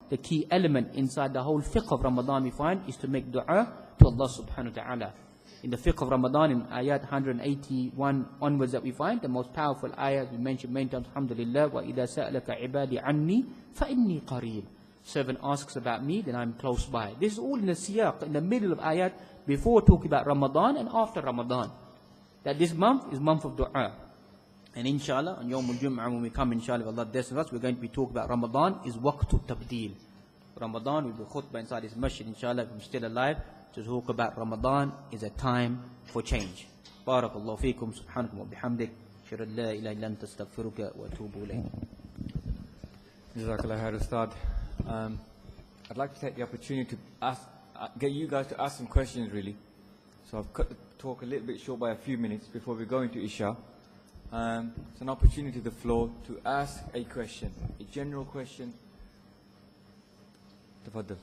the key element inside the whole fiqh of Ramadan we find is to make dua to Allah subhanahu wa ta'ala. In the fiqh of Ramadan, in ayat 181 onwards that we find, the most powerful ayat we mentioned many times, alhamdulillah, وَإِذَا سَأَلَكَ عِبَادِ عَنِّي فَإِنِّي قَرِيبٌ. Servant asks about me, then I'm close by. This is all in the siyaq, in the middle of ayat, before talking about Ramadan and after Ramadan. That this month is month of dua. And inshallah, on Yawm al-Jum'ah, when we come, inshallah, if Allah destines us, we're going to be talking about Ramadan is waqtu tabdeel. Ramadan will be khutbah inside this masjid, inshallah, if I'm still alive, to talk about Ramadan is a time for change. Barakallahu feekum, subhanakum wa bihamdik, shirad la ilaha illa anta astaghfiruka wa atubu ilayk. Jazakallah khair, Ustad. I'd like to take the opportunity to ask, get you guys to ask some questions, really. So I've cut the talk a little bit short by a few minutes before we go into Isha. It's an opportunity to the floor to ask a question, a general question. Tafaddal.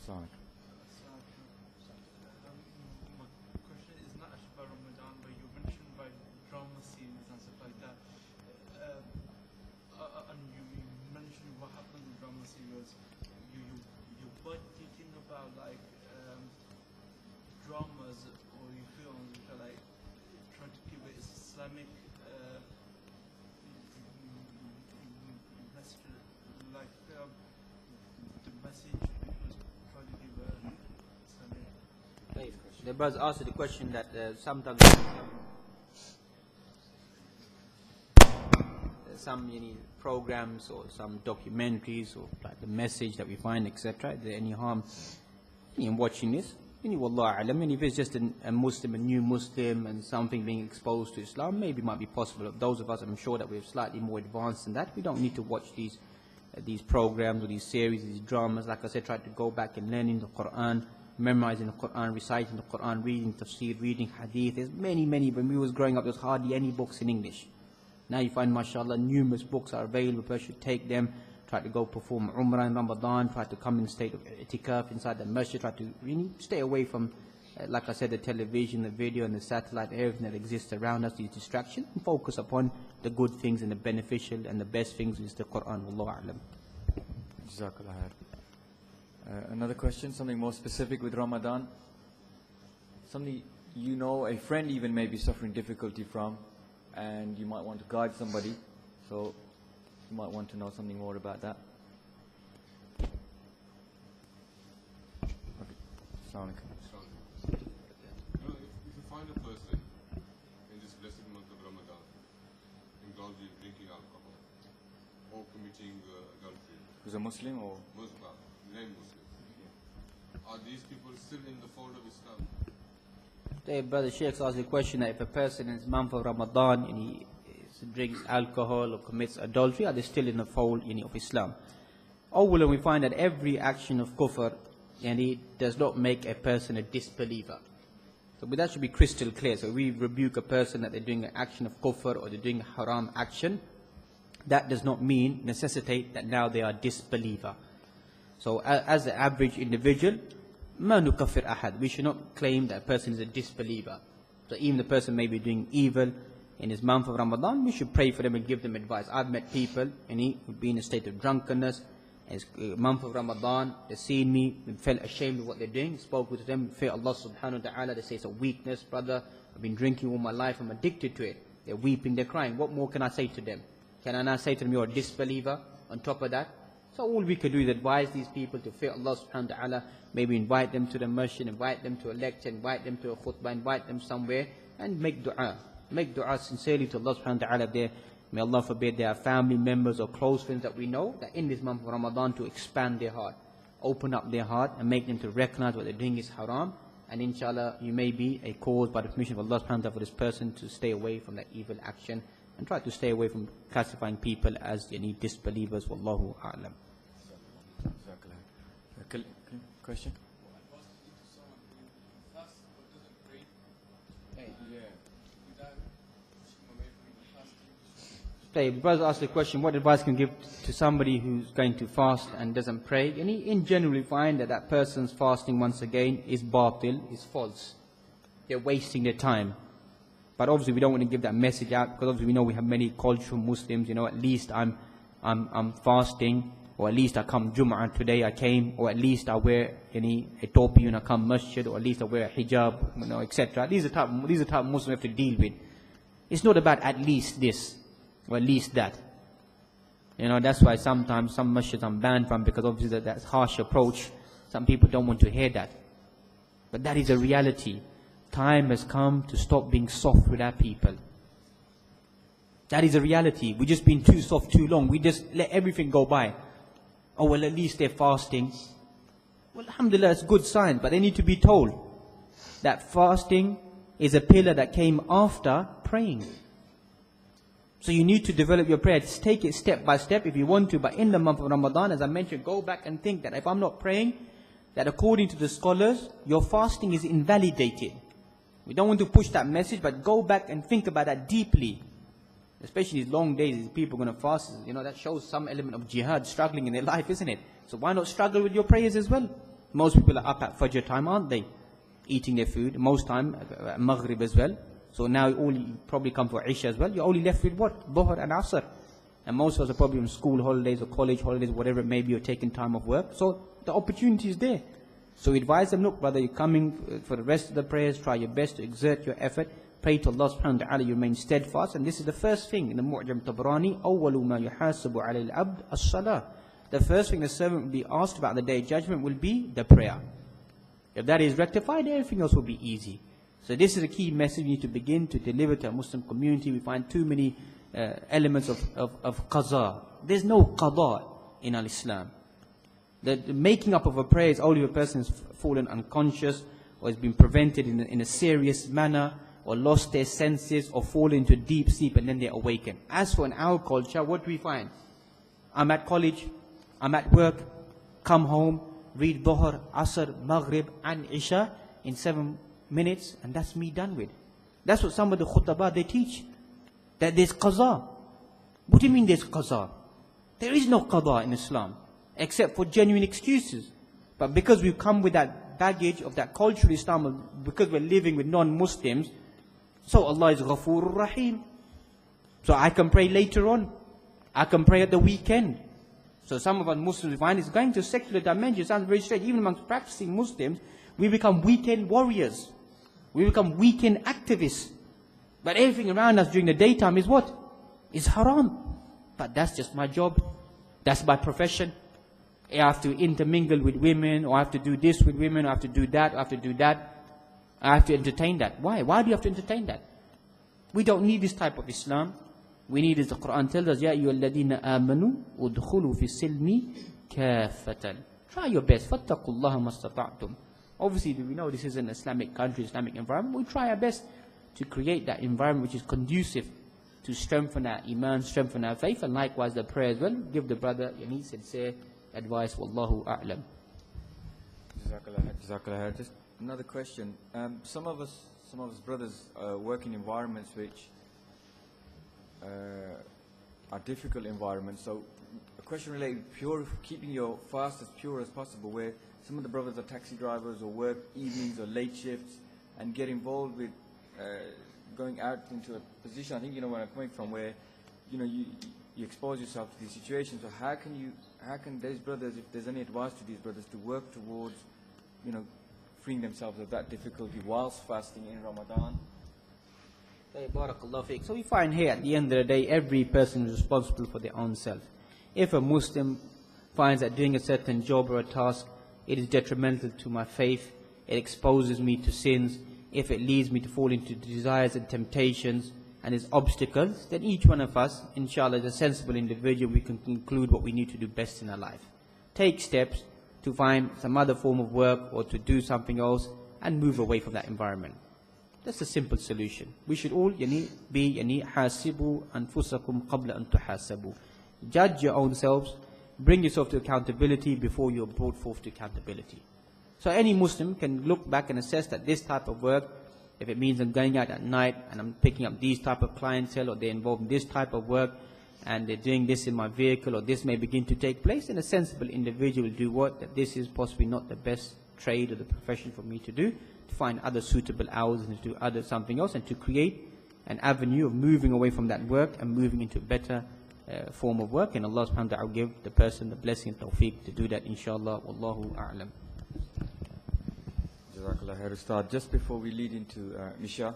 Sorry. My question is not actually about Ramadan, but you mentioned about drama scenes and stuff like that. And you mentioned what happened with drama scenes. You were thinking about like dramas or films which are like trying to give an Islamic message, like the message which was trying to give Islamic. The brother asked the question that sometimes some programs or some documentaries or like the message that we find, etc. Is there any harm in watching this? Wallahu a'lam. If it's just a Muslim, a new Muslim, and something being exposed to Islam, maybe it might be possible. Those of us, I'm sure that we're slightly more advanced than that. We don't need to watch these programs or these series, these dramas. Like I said, try to go back and learning the Quran, memorizing the Quran, reciting the Quran, reading tafsir, reading hadith. There's many. When we was growing up, there was hardly any books in English. Now you find, mashallah, numerous books are available. People should take them. Try to go perform Umrah in Ramadan, try to come in a state of itikaf inside the masjid, try to really stay away from, like I said, the television, the video and the satellite, everything that exists around us, these distractions, and focus upon the good things and the beneficial and the best things is the Quran. Wallahu a'lam. Jazakallah khair. Another question, something more specific with Ramadan. Something you know a friend even may be suffering difficulty from, and you might want to guide somebody. So you might want to know something more about that. Okay. Assalamu alaikum. If you find a person in this blessed month of Ramadan indulged in drinking alcohol or committing adultery, Who's a Muslim or? Muslim, non-Muslim, are these people still in the fold of Islam? Today, Brother Sheikh asked the question that if a person in this month of Ramadan and he drinks alcohol or commits adultery, are they still in the fold of Islam? When we find that every action of kufr does not make a person a disbeliever. So that should be crystal clear. So we rebuke a person that they're doing an action of kufr or they're doing a haram action. That does not necessitate that now they are disbeliever. So as the average individual, ma nukafir ahad, we should not claim that a person is a disbeliever. So even the person may be doing evil in this month of Ramadan, we should pray for them and give them advice. I've met people and he would be in a state of drunkenness. It's month of Ramadan, they seen me, they felt ashamed of what they're doing, spoke with them, fear Allah subhanahu wa ta'ala. They say it's a weakness, brother. I've been drinking all my life, I'm addicted to it. They're weeping, they're crying. What more can I say to them? Can I now say to them, you're a disbeliever on top of that? So all we could do is advise these people to fear Allah subhanahu wa ta'ala. Maybe invite them to the masjid, invite them to a lecture, invite them to a khutbah, invite them somewhere and make dua. Make dua sincerely to Allah subhanahu wa ta'ala. May Allah forbid there are family members or close friends that we know that in this month of Ramadan to expand their heart, open up their heart and make them to recognize what they're doing is haram. And inshallah, you may be a cause by the permission of Allah subhanahu wa ta'ala for this person to stay away from that evil action and try to stay away from classifying people as disbelievers. Wallahu a'lam. Question? The brother asked the question, what advice can you give to somebody who's going to fast and doesn't pray? And he in generally find that that person's fasting once again is batil, is false. They're wasting their time. But obviously we don't want to give that message out because obviously we know we have many cultural Muslims, at least I'm fasting or at least I come Jum'ah today I came, or at least I wear a topi when I come masjid, or at least I wear a hijab, etc. These are the type of Muslims we have to deal with. It's not about at least this, or at least that. That's why sometimes some masjids I'm banned from, because obviously that's harsh approach. Some people don't want to hear that. But that is a reality. Time has come to stop being soft with our people. That is a reality. We've just been too soft too long. We just let everything go by. Oh, well, at least they're fasting. Well, alhamdulillah, it's a good sign, but they need to be told that fasting is a pillar that came after praying. So you need to develop your prayer. Just take it step by step if you want to, but in the month of Ramadan, as I mentioned, go back and think that if I'm not praying, that according to the scholars, your fasting is invalidated. We don't want to push that message, but go back and think about that deeply. Especially these long days, these people are going to fast. That shows some element of jihad, struggling in their life, isn't it? So why not struggle with your prayers as well? Most people are up at Fajr time, aren't they? Eating their food, most time at Maghrib as well. So now you probably come for Isha as well. You're only left with what? Dhuhr and Asr. And most of us are probably on school holidays or college holidays, whatever it may be, or taking time off work. So the opportunity is there. So advise them, look brother, you're coming for the rest of the prayers, try your best to exert your effort. Pray to Allah subhanahu wa ta'ala, you remain steadfast. And this is the first thing in the Mu'jam Tabrani, أَوَّلُ مَا يُحَاسَبُ عَلَى الْعَبْدِ الصَّلَاةِ. The first thing the servant will be asked about the Day of Judgment will be the prayer. If that is rectified, everything else will be easy. So this is a key message we need to begin to deliver to a Muslim community. We find too many elements of qaza. There's no qada in al-Islam. The making up of a prayer is only if a person has fallen unconscious, or has been prevented in a serious manner, or lost their senses, or fallen into deep sleep and then they awaken. As for in our culture, what do we find? I'm at college, I'm at work, come home, read Dhuhr, Asr, Maghrib and Isha in 7 minutes, and that's me done with. That's what some of the khutbah they teach, that there's qaza. What do you mean there's qaza? There is no qaza in Islam, except for genuine excuses. But because we've come with that baggage of that cultural Islam, because we're living with non-Muslims, so Allah is Ghafoor Rahim. So I can pray later on. I can pray at the weekend. So some of us Muslims find it's going to secular dimension. It sounds very strange. Even amongst practicing Muslims, we become weekend warriors. We become weekend activists. But everything around us during the daytime is what? Is haram. But that's just my job. That's my profession. I have to intermingle with women, or I have to do this with women, or I have to do that, or I have to do that. I have to entertain that. Why? Why do you have to entertain that? We don't need this type of Islam. We need, as the Quran tells us, يَا أَيُّهَا الَّذِينَ آمَنُوا أُدْخُلُوا فِي السِّلْمِ كَافَةً. Try your best. فَاتَّقُوا اللَّهَ مَا اسْتَطَعْتُمْ. Obviously, we know this is an Islamic country, Islamic environment. We try our best to create that environment which is conducive to strengthen our iman, strengthen our faith, and likewise the prayer as well. Give the brother any sincere advice. Wallahu a'lam. Jazakallah. Just another question. Some of us brothers work in environments which are difficult environments. So a question related keeping your fast as pure as possible, where some of the brothers are taxi drivers or work evenings or late shifts and get involved with going out into a position, I think you know where I'm coming from, where you expose yourself to these situations. So how can these brothers, if there's any advice to these brothers, to work towards freeing themselves of that difficulty whilst fasting in Ramadan? Barakallahu feek. So we find here at the end of the day, every person is responsible for their own self. If a Muslim finds that doing a certain job or a task, it is detrimental to my faith, it exposes me to sins, if it leads me to fall into desires and temptations and its obstacles, then each one of us, inshallah, as a sensible individual, we can conclude what we need to do best in our life. Take steps to find some other form of work or to do something else and move away from that environment. That's a simple solution. We should all be hasibu anfusakum qabla an tuhasabu. Judge your own selves, bring yourself to accountability before you are brought forth to accountability. So any Muslim can look back and assess that this type of work, if it means I'm going out at night and I'm picking up these type of clientele, or they're involved in this type of work and they're doing this in my vehicle, or this may begin to take place, then a sensible individual will do what? That this is possibly not the best trade or the profession for me to do, to find other suitable hours and to do something else, and to create an avenue of moving away from that work and moving into better form of work, and Allah subhanahu wa ta'ala will give the person the blessing and tawfiq to do that, inshallah. Wallahu a'lam. Jazakallah khair, Ustad. Just before we lead into Isha,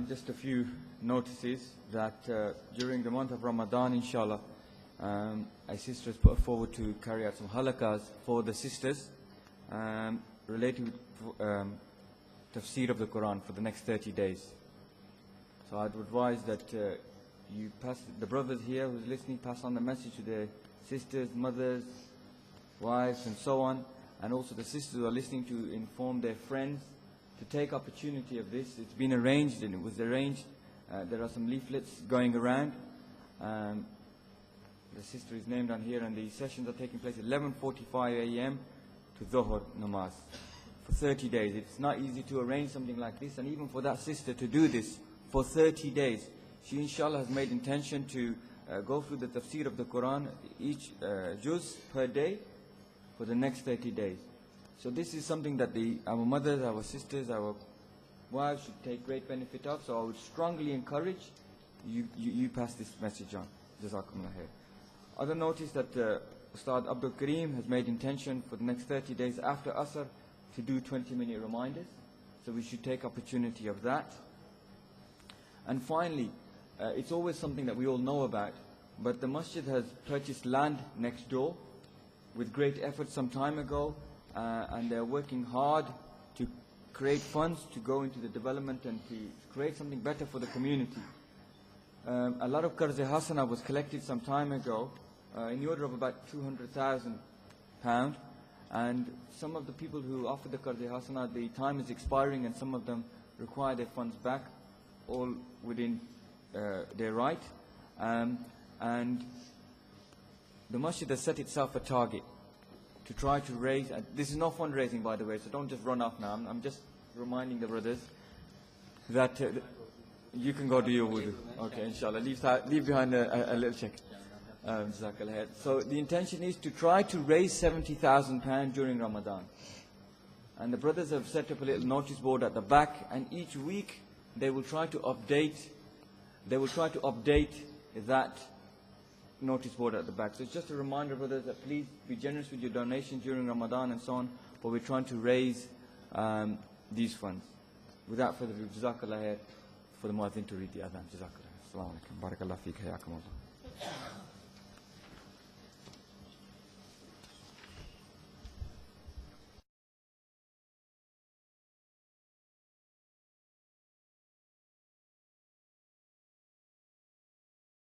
just a few notices that during the month of Ramadan, inshallah, a sister has put forward to carry out some halakas for the sisters related to tafsir of the Quran for the next 30 days. So I'd advise that you pass, the brothers here who's listening, pass on the message to their sisters, mothers, wives, and so on. And also the sisters who are listening, to inform their friends to take opportunity of this. It's been arranged, and it was arranged. There are some leaflets going around. The sister is named on here, and the sessions are taking place at 11:45 a.m. to Dhuhr namaz for 30 days. It's not easy to arrange something like this, and even for that sister to do this for 30 days. She inshallah has made intention to go through the tafsir of the Quran, each juz per day, for the next 30 days. So this is something that our mothers, our sisters, our wives should take great benefit of. So I would strongly encourage you pass this message on. Jazakumullah khair. Other notice that Ustad Abdul Kareem has made intention for the next 30 days after Asr to do 20-minute reminders. So we should take opportunity of that. And finally, it's always something that we all know about, but the masjid has purchased land next door with great effort some time ago, and they're working hard to create funds to go into the development and to create something better for the community. A lot of Qarz-e Hasana was collected some time ago, in the order of about £200,000, and some of the people who offered the Qarz-e Hasana, the time is expiring, and some of them require their funds back, all within their right. And the masjid has set itself a target to try to raise, this is not fundraising by the way, so don't just run off now. I'm just reminding the brothers that you can go do your wudu. Okay, inshallah. Leave behind a little check. Jazakallah khair. So the intention is to try to raise £70,000 during Ramadan. And the brothers have set up a little notice board at the back, and each week they will try to update that notice board at the back. So it's just a reminder, brothers, that please be generous with your donations during Ramadan and so on, but we're trying to raise these funds. Without further ado, Jazakallah khair, for the muazzin to read the adhan. Jazakallah. Assalamu alaikum. Barakallah feek. Hayakum Allah.